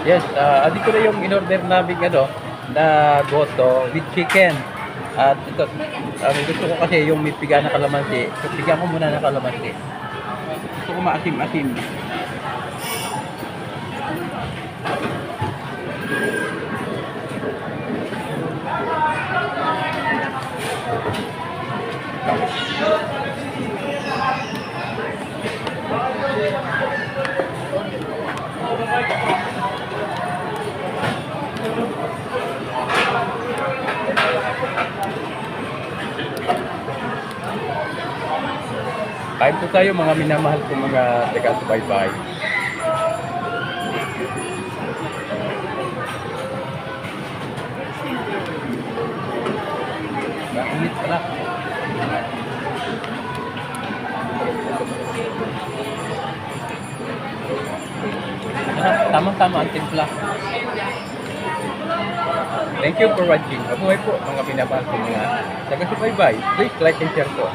Yes, dito na yung in-order namin ano, na goto with chicken. At ito, gusto ko kasi yung may piga na kalamansi. So, bigyan ko muna ng kalamansi. Gusto ko maasim-asim. Kain po tayo mga minamahal kong mga taga-subaybay. Mainit pala. Tamang-tama ang timpla. Thank you for watching. Mabuhay po mga minamahal kong mga taga-subaybay. Please like and share po.